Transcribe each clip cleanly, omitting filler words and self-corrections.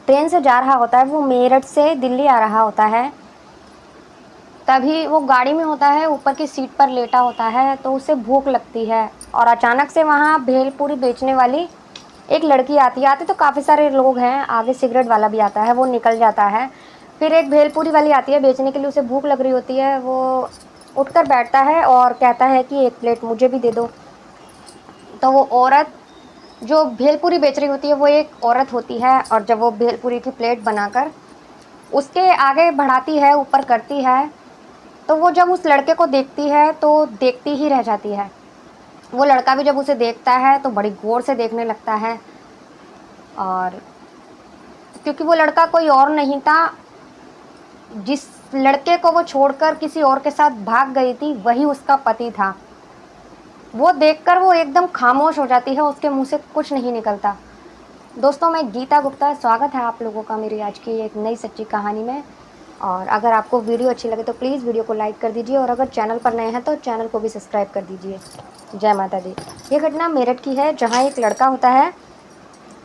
Train से जा रहा होता है, वो मेरठ से दिल्ली आ रहा होता है। तभी वो गाड़ी में होता है, ऊपर की सीट पर लेटा होता है, तो उसे भूख लगती है और अचानक से वहाँ भेलपूरी बेचने वाली एक लड़की आती तो काफ़ी सारे लोग हैं, आगे सिगरेट वाला भी आता है, वो निकल जाता है। फिर एक भेलपूरी वाली आती है बेचने के लिए, उसे भूख लग रही होती है, वो उठकर बैठता है और कहता है कि एक प्लेट मुझे भी दे दो। तो वो औरत जो भेलपूरी बेच रही होती है वो एक औरत होती है, और जब वो भेलपूरी की प्लेट बनाकर उसके आगे बढ़ाती है, ऊपर करती है, तो वो जब उस लड़के को देखती है तो देखती ही रह जाती है। वो लड़का भी जब उसे देखता है तो बड़ी गौर से देखने लगता है, और क्योंकि वो लड़का कोई और नहीं था, जिस लड़के को वो छोड़कर किसी और के साथ भाग गई थी वही उसका पति था। वो देखकर वो एकदम खामोश हो जाती है, उसके मुंह से कुछ नहीं निकलता। दोस्तों, मैं गीता गुप्ता, स्वागत है आप लोगों का मेरी आज की एक नई सच्ची कहानी में। और अगर आपको वीडियो अच्छी लगे तो प्लीज़ वीडियो को लाइक कर दीजिए, और अगर चैनल पर नए हैं तो चैनल को भी सब्सक्राइब कर दीजिए। जय माता दी। ये घटना मेरठ की है, जहाँ एक लड़का होता है,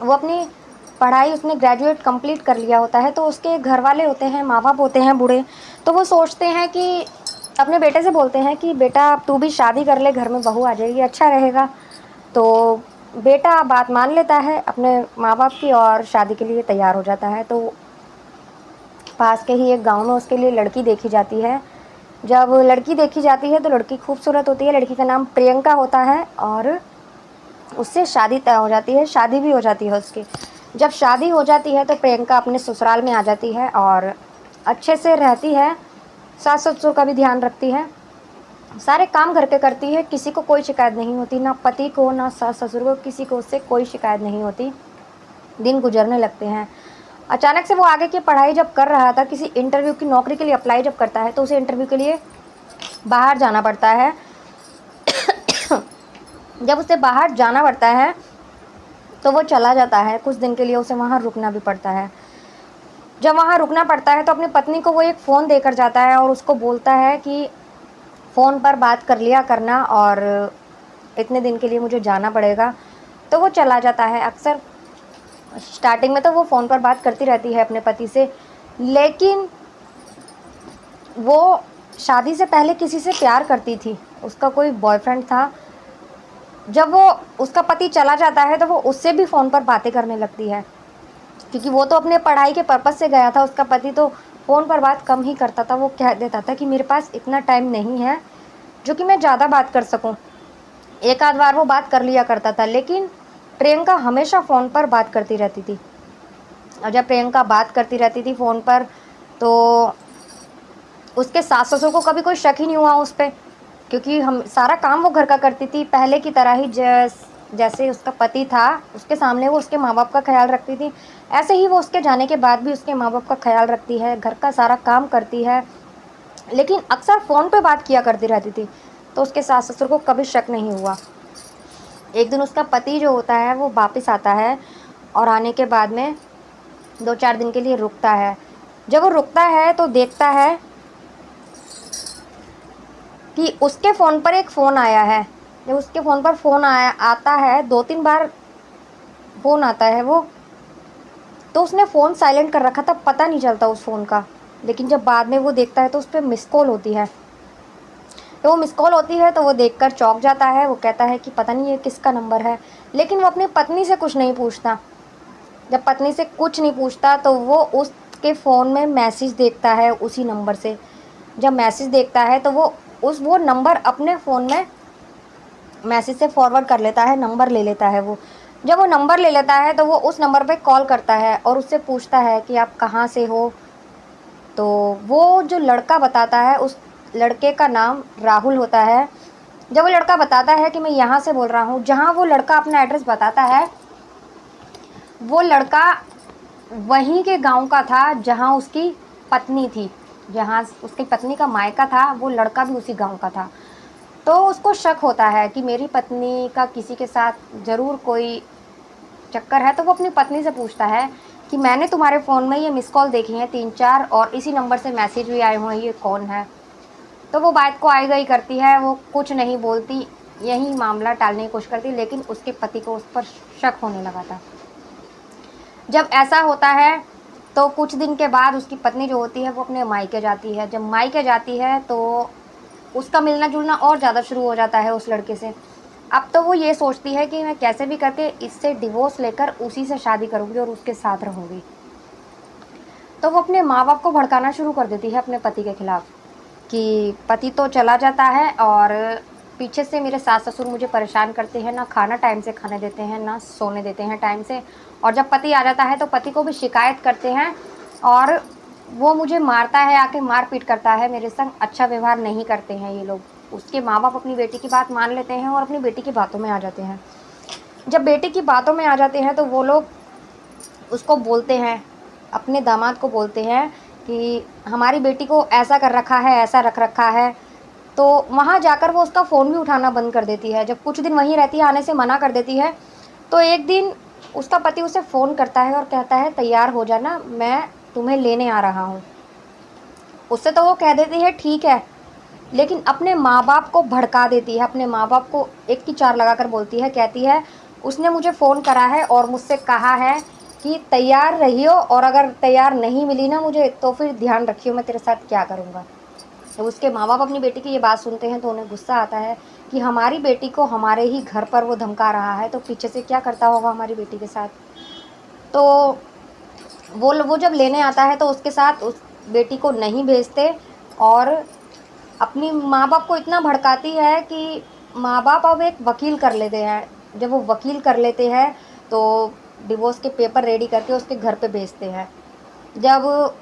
वो अपनी पढ़ाई उसने ग्रेजुएट कंप्लीट कर लिया होता है, तो उसके घर वाले होते हैं, माँ बाप होते हैं बूढ़े, तो वो सोचते हैं कि अपने बेटे से बोलते हैं कि बेटा तू भी शादी कर ले, घर में बहू आ जाएगी, अच्छा रहेगा। तो बेटा बात मान लेता है अपने माँ बाप की और शादी के लिए तैयार हो जाता है। तो पास के ही एक गांव में उसके लिए लड़की देखी जाती है। जब लड़की देखी जाती है तो लड़की खूबसूरत होती है, लड़की का नाम प्रियंका होता है, और उससे शादी तय हो जाती है, शादी भी हो जाती है उसकी। जब शादी हो जाती है तो प्रियंका अपने ससुराल में आ जाती है और अच्छे से रहती है, सास ससुर का भी ध्यान रखती है, सारे काम घर के करती है, किसी को कोई शिकायत नहीं होती, ना पति को ना सास ससुर को, किसी को उससे कोई शिकायत नहीं होती। दिन गुजरने लगते हैं। अचानक से वो आगे की पढ़ाई जब कर रहा था, किसी इंटरव्यू की नौकरी के लिए अप्लाई जब करता है, तो उसे इंटरव्यू के लिए बाहर जाना पड़ता है। जब उसे बाहर जाना पड़ता है तो वो चला जाता है, कुछ दिन के लिए उसे वहाँ रुकना भी पड़ता है। जब वहाँ रुकना पड़ता है तो अपनी पत्नी को वो एक फ़ोन देकर जाता है और उसको बोलता है कि फ़ोन पर बात कर लिया करना, और इतने दिन के लिए मुझे जाना पड़ेगा। तो वो चला जाता है। अक्सर स्टार्टिंग में तो वो फ़ोन पर बात करती रहती है अपने पति से, लेकिन वो शादी से पहले किसी से प्यार करती थी, उसका कोई बॉयफ्रेंड था। जब वो उसका पति चला जाता है तो वो उससे भी फ़ोन पर बातें करने लगती है, क्योंकि वो तो अपने पढ़ाई के पर्पज़ से गया था, उसका पति तो फ़ोन पर बात कम ही करता था। वो कह देता था कि मेरे पास इतना टाइम नहीं है जो कि मैं ज़्यादा बात कर सकूं। एक आध बार वो बात कर लिया करता था, लेकिन प्रियंका हमेशा फ़ोन पर बात करती रहती थी। और जब प्रियंका बात करती रहती थी फ़ोन पर, तो उसके सास ससुर को कभी कोई शक ही नहीं हुआ उस पर, क्योंकि हम सारा काम वो घर का करती थी, पहले की तरह ही जैसे उसका पति था उसके सामने वो उसके माँ बाप का ख्याल रखती थी, ऐसे ही वो उसके जाने के बाद भी उसके माँ बाप का ख्याल रखती है, घर का सारा काम करती है, लेकिन अक्सर फ़ोन पे बात किया करती रहती थी। तो उसके सास ससुर को कभी शक नहीं हुआ। एक दिन उसका पति जो होता है वो वापस आता है, और आने के बाद में 2-4 दिन के लिए रुकता है। जब वो रुकता है तो देखता है कि उसके फ़ोन पर एक फ़ोन आया है। जब उसके फ़ोन पर फ़ोन आता है, 2-3 बार फ़ोन आता है वो, तो उसने फ़ोन साइलेंट कर रखा था, पता नहीं चलता उस फ़ोन का। लेकिन जब बाद में वो देखता है तो उस पे मिस कॉल होती है। तो वो मिस कॉल होती है तो वो देखकर चौंक जाता है, वो कहता है कि पता नहीं ये किसका नंबर है। लेकिन वो अपनी पत्नी से कुछ नहीं पूछता। जब पत्नी से कुछ नहीं पूछता तो वो उसके फ़ोन में मैसेज देखता है उसी नंबर से। जब मैसेज देखता है तो वो नंबर अपने फ़ोन में मैसेज से फॉरवर्ड कर लेता है, नंबर ले लेता है वो। जब वो नंबर ले लेता है तो वो उस नंबर पे कॉल करता है और उससे पूछता है कि आप कहाँ से हो। तो वो जो लड़का बताता है, उस लड़के का नाम राहुल होता है। जब वो लड़का बताता है कि मैं यहाँ से बोल रहा हूँ, जहाँ वो लड़का अपना एड्रेस बताता है, वो लड़का वहीं के गांव का था जहाँ उसकी पत्नी थी, जहाँ उसकी पत्नी का मायका था, वो लड़का भी उसी गांव का था। तो उसको शक होता है कि मेरी पत्नी का किसी के साथ ज़रूर कोई चक्कर है। तो वो अपनी पत्नी से पूछता है कि मैंने तुम्हारे फ़ोन में ये मिस कॉल देखी हैं 3-4, और इसी नंबर से मैसेज भी आए हुए हैं, ये कौन है। तो वो बात को आई गई करती है, वो कुछ नहीं बोलती, यही मामला टालने की कोशिश करती, लेकिन उसके पति को उस पर शक होने लगा था। जब ऐसा होता है तो कुछ दिन के बाद उसकी पत्नी जो होती है वो अपने मायके जाती है। जब मायके जाती है तो उसका मिलना जुलना और ज़्यादा शुरू हो जाता है उस लड़के से। अब तो वो ये सोचती है कि मैं कैसे भी करके इससे डिवोर्स लेकर उसी से शादी करूँगी और उसके साथ रहूँगी। तो वो अपने माँ बाप को भड़काना शुरू कर देती है अपने पति के खिलाफ कि पति तो चला जाता है और पीछे से मेरे सास ससुर मुझे परेशान करते हैं, ना खाना टाइम से खाने देते हैं, ना सोने देते हैं टाइम से, और जब पति आ जाता है तो पति को भी शिकायत करते हैं और वो मुझे मारता है, आके मार पीट करता है मेरे संग, अच्छा व्यवहार नहीं करते हैं ये लोग। उसके माँ बाप अपनी बेटी की बात मान लेते हैं और अपनी बेटी की बातों में आ जाते हैं। जब बेटी की बातों में आ जाते हैं तो वो लोग उसको बोलते हैं, अपने दामाद को बोलते हैं कि हमारी बेटी को ऐसा कर रखा है, ऐसा रख रखा है। तो वहाँ जाकर वो उसका फ़ोन भी उठाना बंद कर देती है। जब कुछ दिन वहीं रहती है, आने से मना कर देती है, तो एक दिन उसका पति उसे फ़ोन करता है और कहता है तैयार हो जाना, मैं तुम्हें लेने आ रहा हूँ। उससे तो वो कह देती है ठीक है, लेकिन अपने माँ बाप को भड़का देती है, अपने माँ बाप को एक की चार लगाकर बोलती है, कहती है उसने मुझे फ़ोन करा है और मुझसे कहा है कि तैयार रहियो, और अगर तैयार नहीं मिली ना मुझे तो फिर ध्यान रखियो मैं तेरे साथ क्या करूँगा। जब उसके माँ बाप अपनी बेटी की ये बात सुनते हैं तो उन्हें गुस्सा आता है कि हमारी बेटी को हमारे ही घर पर वो धमका रहा है, तो पीछे से क्या करता होगा हमारी बेटी के साथ। तो वो जब लेने आता है तो उसके साथ उस बेटी को नहीं भेजते और अपनी माँ बाप को इतना भड़काती है कि माँ बाप अब एक वकील कर लेते हैं। जब वो वकील कर लेते हैं तो डिवोर्स के पेपर रेडी करके उसके घर पे भेजते हैं। जब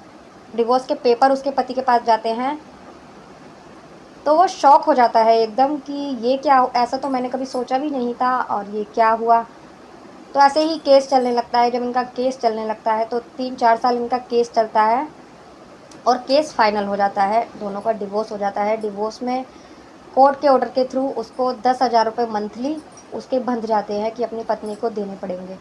डिवोर्स के पेपर उसके पति के पास जाते हैं तो वो शॉक हो जाता है एकदम कि ये क्या, ऐसा तो मैंने कभी सोचा भी नहीं था और ये क्या हुआ। तो ऐसे ही केस चलने लगता है। जब इनका केस चलने लगता है तो 3-4 साल इनका केस चलता है और केस फाइनल हो जाता है, दोनों का डिवोर्स हो जाता है। डिवोर्स में कोर्ट के ऑर्डर के थ्रू उसको 10,000 रुपये मंथली उसके बंध जाते हैं कि अपनी पत्नी को देने पड़ेंगे।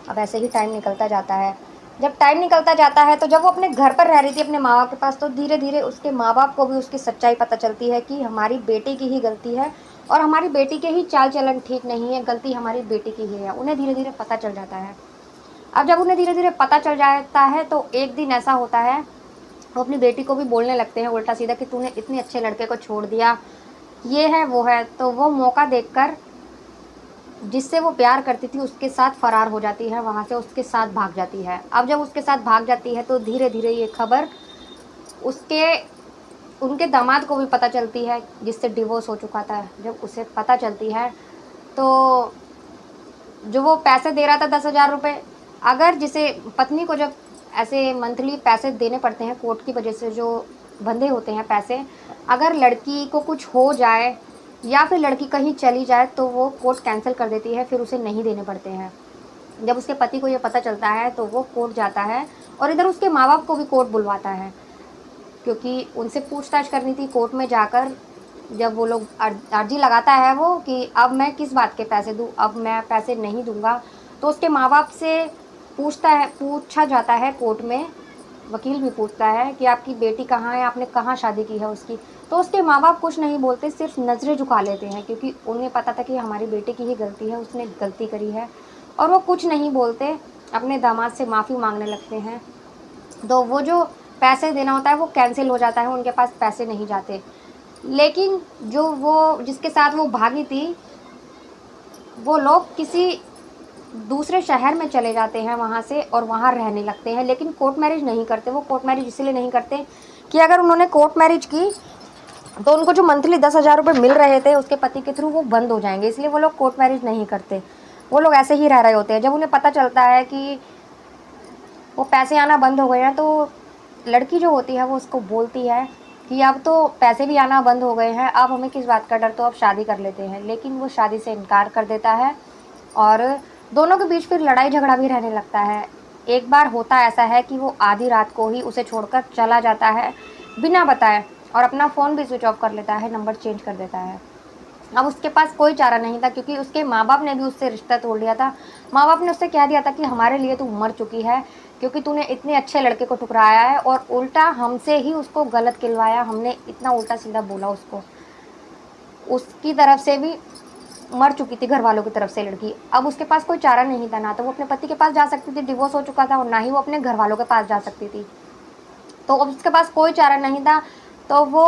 अब ऐसे ही टाइम निकलता जाता है। जब टाइम निकलता जाता है तो जब वो अपने घर पर रह रही थी अपने माँ बाप के पास, तो धीरे धीरे उसके माँ बाप को भी उसकी सच्चाई पता चलती है कि हमारी बेटी की ही गलती है और हमारी बेटी के ही चाल चलन ठीक नहीं है, गलती हमारी बेटी की ही है। उन्हें धीरे धीरे पता चल जाता है। अब जब उन्हें धीरे धीरे पता चल जाता है तो एक दिन ऐसा होता है, वो अपनी बेटी को भी बोलने लगते हैं उल्टा सीधा कि तूने इतने अच्छे लड़के को छोड़ दिया, ये है वो है। तो वो मौका देखकर जिससे वो प्यार करती थी उसके साथ फरार हो जाती है, वहाँ से उसके साथ भाग जाती है। अब जब उसके साथ भाग जाती है तो धीरे धीरे ये खबर उसके उनके दामाद को भी पता चलती है जिससे डिवोर्स हो चुका था। जब उसे पता चलती है तो जो वो पैसे दे रहा था 10,000 रुपये, अगर जिसे पत्नी को जब ऐसे मंथली पैसे देने पड़ते हैं कोर्ट की वजह से, जो बंधे होते हैं पैसे, अगर लड़की को कुछ हो जाए या फिर लड़की कहीं चली जाए तो वो कोर्ट कैंसिल कर देती है, फिर उसे नहीं देने पड़ते हैं। जब उसके पति को ये पता चलता है तो वो कोर्ट जाता है और इधर उसके माँ बाप को भी कोर्ट बुलवाता है, क्योंकि उनसे पूछताछ करनी थी कोर्ट में जाकर। जब वो लोग अर्जी लगाता है वो कि अब मैं किस बात के पैसे दूँ, अब मैं पैसे नहीं दूंगा, तो उसके माँ बाप से पूछा जाता है कोर्ट में। वकील भी पूछता है कि आपकी बेटी कहाँ है, आपने कहाँ शादी की है उसकी। तो उसके माँ बाप कुछ नहीं बोलते, सिर्फ नज़रें झुका लेते हैं, क्योंकि उन्हें पता था कि हमारी बेटी की ही गलती है, उसने गलती करी है, और वो कुछ नहीं बोलते, अपने दामाद से माफ़ी मांगने लगते हैं। तो वो जो पैसे देना होता है वो कैंसिल हो जाता है, उनके पास पैसे नहीं जाते। लेकिन जो वो जिसके साथ वो भागी थी, वो लोग किसी दूसरे शहर में चले जाते हैं वहाँ से और वहाँ रहने लगते हैं, लेकिन कोर्ट मैरिज नहीं करते। वो कोर्ट मैरिज इसलिए नहीं करते कि अगर उन्होंने कोर्ट मैरिज की तो उनको जो मंथली 10,000 रुपये मिल रहे थे उसके पति के थ्रू वो बंद हो जाएंगे, इसलिए वो लोग कोर्ट मैरिज नहीं करते। वो लोग ऐसे ही रह रहे होते हैं। जब उन्हें पता चलता है कि वो पैसे आना बंद हो गए हैं तो लड़की जो होती है वो उसको बोलती है कि अब तो पैसे भी आना बंद हो गए हैं, अब हमें किस बात का डर, तो अब शादी कर लेते हैं। लेकिन वो शादी से इनकार कर देता है और दोनों के बीच फिर लड़ाई झगड़ा भी रहने लगता है। एक बार होता ऐसा है कि वो आधी रात को ही उसे छोड़कर चला जाता है बिना बताए, और अपना फ़ोन भी स्विच ऑफ कर लेता है, नंबर चेंज कर देता है। अब उसके पास कोई चारा नहीं था, क्योंकि उसके माँ बाप ने भी उससे रिश्ता तोड़ लिया था। माँ बाप ने उससे कह दिया था कि हमारे लिए तू मर चुकी है, क्योंकि तूने इतने अच्छे लड़के को ठुकराया है और उल्टा हमसे ही उसको गलत खिलवाया, हमने इतना उल्टा सीधा बोला उसको। उसकी तरफ से भी मर चुकी थी घर वालों की तरफ से लड़की। अब उसके पास कोई चारा नहीं था, ना तो वो अपने पति के पास जा सकती थी, डिवोर्स हो चुका था, और ना ही वो अपने घर वालों के पास जा सकती थी। तो अब उसके पास कोई चारा नहीं था, तो वो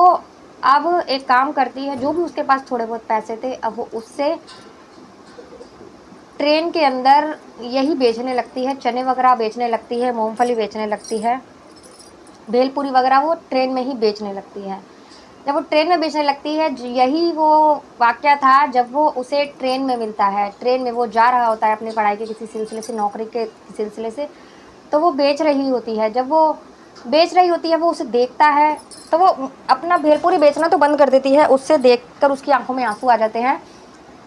अब एक काम करती है, जो भी उसके पास थोड़े बहुत पैसे थे, अब वो उससे ट्रेन के अंदर यही बेचने लगती है, चने वगैरह बेचने लगती है, मूंगफली बेचने लगती है, भेलपूरी वगैरह वो ट्रेन में ही बेचने लगती है। जब वो ट्रेन में बेचने लगती है, यही वो वाक़या था जब वो उसे ट्रेन में मिलता है। ट्रेन में वो जा रहा होता है अपनी पढ़ाई के किसी सिलसिले से, नौकरी के सिलसिले से, तो वो बेच रही होती है। जब वो बेच रही होती है, वो उसे देखता है, तो वो अपना भेलपूरी बेचना तो बंद कर देती है। उससे देखकर उसकी आंखों में आंसू आ जाते हैं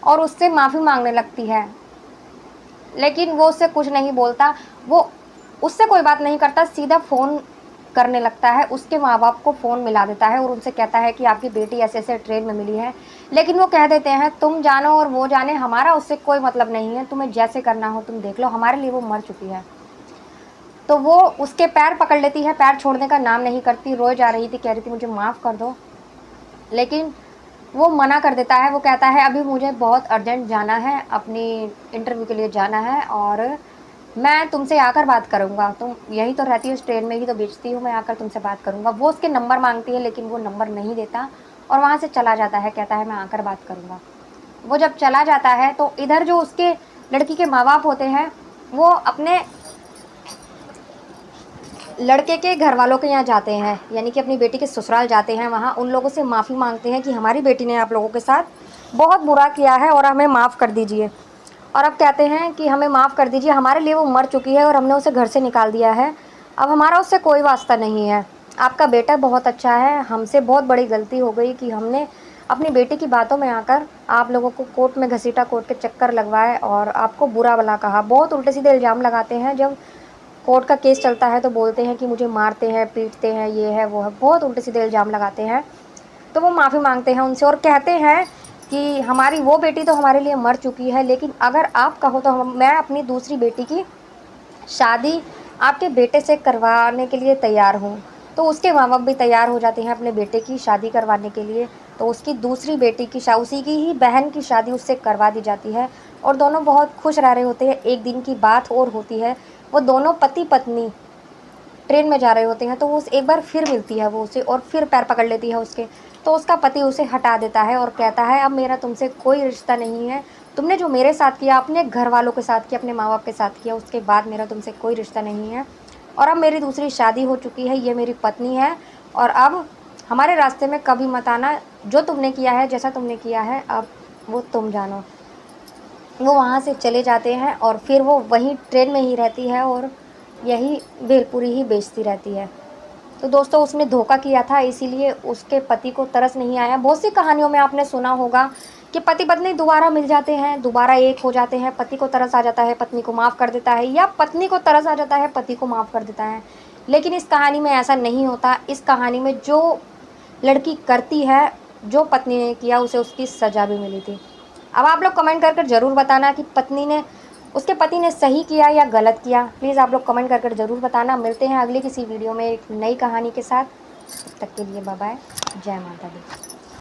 और उससे माफ़ी मांगने लगती है, लेकिन वो उससे कुछ नहीं बोलता। वो उससे कोई बात नहीं करता, सीधा फ़ोन करने लगता है, उसके माँ बाप को फ़ोन मिला देता है और उनसे कहता है कि आपकी बेटी ऐसे ऐसे ट्रेन में मिली है। लेकिन वो कह देते हैं, तुम जानो और वो जाने, हमारा उससे कोई मतलब नहीं है, तुम्हें जैसे करना हो तुम देख लो, हमारे लिए वो मर चुकी है। तो वो उसके पैर पकड़ लेती है, पैर छोड़ने का नाम नहीं करती, रोए जा रही थी, कह रही थी मुझे माफ़ कर दो, लेकिन वो मना कर देता है। वो कहता है अभी मुझे बहुत अर्जेंट जाना है, अपनी इंटरव्यू के लिए जाना है, और मैं तुमसे आकर बात करूँगा, तुम यहीं तो रहती हो, इस ट्रेन में ही तो बेचती हो, मैं आकर तुमसे बात करूँगा। वो उसके नंबर मांगती है, लेकिन वो नंबर नहीं देता और वहाँ से चला जाता है, कहता है मैं आकर बात करूँगा। वो जब चला जाता है तो इधर जो उसके लड़की के माँ बाप होते हैं, वो अपने लड़के के घर वालों के यहाँ जाते हैं, यानी कि अपनी बेटी के ससुराल जाते हैं। वहाँ उन लोगों से माफ़ी मांगते हैं कि हमारी बेटी ने आप लोगों के साथ बहुत बुरा किया है और हमें माफ़ कर दीजिए। और अब कहते हैं कि हमें माफ़ कर दीजिए, हमारे लिए वो मर चुकी है और हमने उसे घर से निकाल दिया है, अब हमारा उससे कोई वास्ता नहीं है। आपका बेटा बहुत अच्छा है, हमसे बहुत बड़ी गलती हो गई कि हमने अपनी बेटी की बातों में आकर आप लोगों को कोर्ट में घसीटा, कोर्ट के चक्कर लगवाए और आपको बुरा भला कहा। बहुत उल्टे सीधे इल्ज़ाम लगाते हैं। जब कोर्ट का केस चलता है तो बोलते हैं कि मुझे मारते हैं, पीटते हैं, ये है वो है, बहुत उल्टे सीधे इल्ज़ाम लगाते हैं। तो वो माफ़ी मांगते हैं उनसे और कहते हैं कि हमारी वो बेटी तो हमारे लिए मर चुकी है, लेकिन अगर आप कहो तो मैं अपनी दूसरी बेटी की शादी आपके बेटे से करवाने के लिए तैयार हूँ। तो उसके माँ बाप भी तैयार हो जाते हैं अपने बेटे की शादी करवाने के लिए। तो उसकी दूसरी बेटी की उसी की ही बहन की शादी उससे करवा दी जाती है और दोनों बहुत खुश रह रहे होते हैं। एक दिन की बात और होती है, वो दोनों पति पत्नी ट्रेन में जा रहे होते हैं, तो वो एक बार फिर मिलती है वो उसे और फिर पैर पकड़ लेती है उसके। तो उसका पति उसे हटा देता है और कहता है अब मेरा तुमसे कोई रिश्ता नहीं है, तुमने जो मेरे साथ किया, अपने घर वालों के साथ किया, अपने माँ बाप के साथ किया, उसके बाद मेरा तुमसे कोई रिश्ता नहीं है और अब मेरी दूसरी शादी हो चुकी है, ये मेरी पत्नी है और अब हमारे रास्ते में कभी मत आना, जो तुमने किया है, जैसा तुमने किया है, अब वो तुम जानो। वो वहाँ से चले जाते हैं और फिर वो वहीं ट्रेन में ही रहती है और यही भेलपूरी ही बेचती रहती है। तो दोस्तों उसने धोखा किया था, इसीलिए उसके पति को तरस नहीं आया। बहुत सी कहानियों में आपने सुना होगा कि पति पत्नी दोबारा मिल जाते हैं, दोबारा एक हो जाते हैं, पति को तरस आ जाता है, पत्नी को माफ़ कर देता है, या पत्नी को तरस आ जाता है, पति को माफ़ कर देता है। लेकिन इस कहानी में ऐसा नहीं होता। इस कहानी में जो लड़की करती है, जो पत्नी ने किया, उसे उसकी सज़ा भी मिली थी। अब आप लोग कमेंट कर कर ज़रूर बताना कि पत्नी ने उसके पति ने सही किया या गलत किया। प्लीज़ आप लोग कमेंट कर कर ज़रूर बताना। मिलते हैं अगली किसी वीडियो में एक नई कहानी के साथ। तब तक के लिए बाय बाय। जय माता दी।